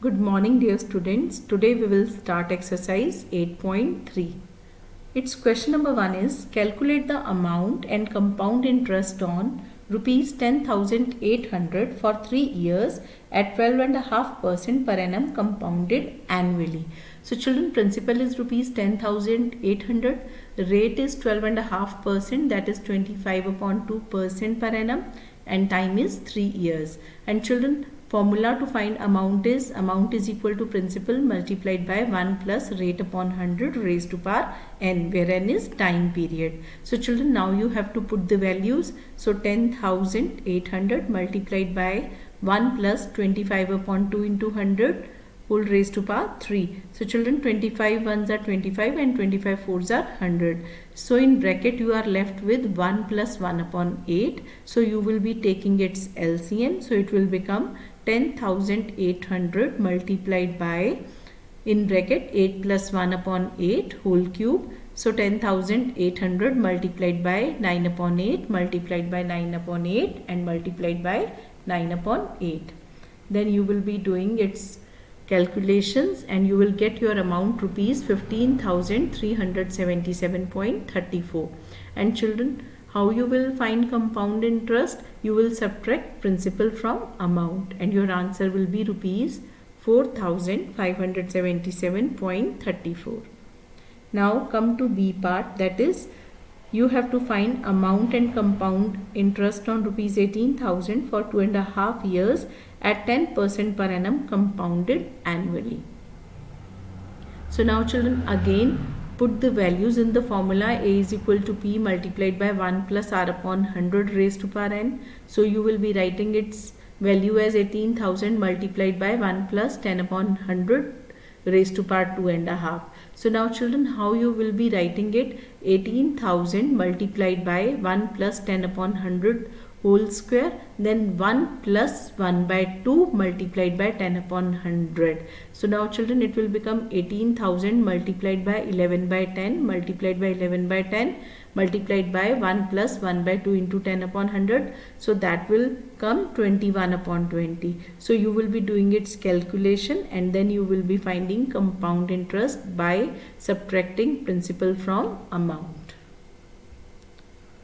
Good morning dear students. Today we will start exercise 8.3. Its question number 1 is calculate the amount and compound interest on rupees 10,800 for 3 years at 12.5% per annum compounded annually. So children, principal is rupees 10,800, rate is 12.5%, that is 25/2% per annum, and time is 3 years. And children, formula to find amount is equal to principal multiplied by 1 plus rate upon 100 raised to power n, where n is time period. So children, now you have to put the values. So 10,800 multiplied by 1 plus 25/2 into 100 whole raised to power 3. So children, 25 ones are 25 and 25 fours are 100. So in bracket you are left with 1 plus 1 upon 8. So you will be taking its LCM. So it will become 10,800 multiplied by, in bracket, 8 plus 1 upon 8 whole cube. So 10,800 multiplied by 9 upon 8 multiplied by 9 upon 8 and multiplied by 9 upon 8. Then you will be doing its calculations and you will get your amount rupees 15,377.34. And children, how you will find compound interest? You will subtract principal from amount and your answer will be rupees 4,577.34. Now come to B part, that is you have to find amount and compound interest on rupees 18,000 for 2.5 years at 10% per annum compounded annually. So now children, again put the values in the formula. A is equal to P multiplied by 1 plus R upon 100 raised to power n. So you will be writing its value as 18,000 multiplied by 1 plus 10 upon 100 raised to power 2.5. So now children, how you will be writing it? 18,000 multiplied by 1 plus 10 upon 100 whole square, then 1 plus 1 by 2 multiplied by 10 upon 100. So now children, it will become 18,000 multiplied by 11 by 10 multiplied by 11 by 10 multiplied by 1 plus 1 by 2 into 10 upon 100. So that will come 21 upon 20. So you will be doing its calculation and then you will be finding compound interest by subtracting principal from amount.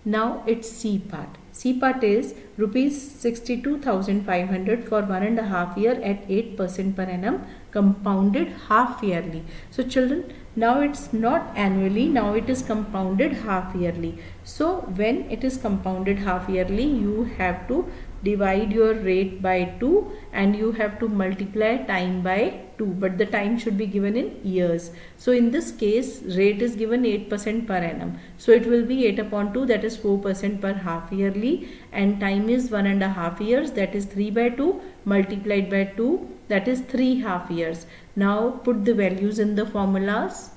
Now it's C part. C part is rupees 62,500 for 1.5 year at 8% per annum compounded half yearly. So children, now it's not annually, now it is compounded half yearly. So when it is compounded half yearly, you have to divide your rate by 2 and you have to multiply time by 2, but the time should be given in years. So in this case, rate is given 8% per annum. So it will be 8/2, that is 4% per half yearly, and time is 1.5 years, that is 3 by 2 multiplied by 2, that is 3 half years. Now put the values in the formulas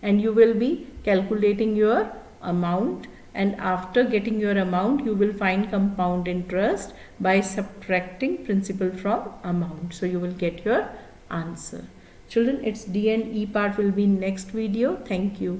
and you will be calculating your amount. And after getting your amount, you will find compound interest by subtracting principal from amount. So you will get your answer. Children, its D and E part will be next video. Thank you.